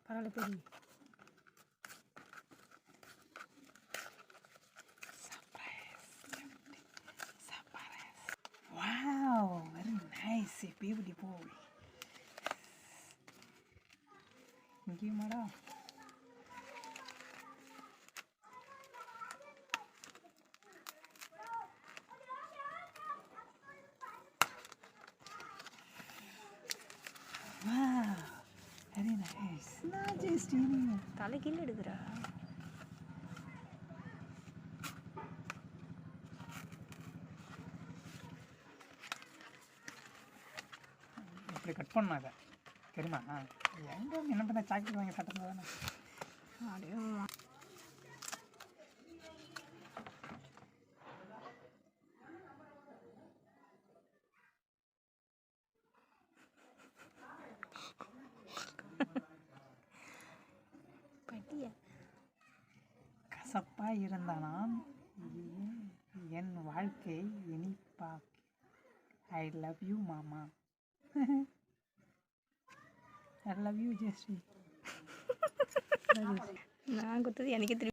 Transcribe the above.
பரவாயில்ல பெரிய wow very nice baby boy இங்கே மாடா wow very nice நான் ஜஸ்ட் தலை கீழே எடுக்கிறா இப்படி கட் பண்ணாத தெரியுமா எங்கே என்ன பண்ண சாக்லேட் வாங்கி சாப்பிட்டு தானே அப்படியே கசப்பாக இருந்தானாம் என் வாழ்க்கை இனிப்பா ஐ லவ் யூ மாமா ஐ லவ் யூ ஜெஸ்டி நான் கொடுத்தது எனக்கே திருப்பி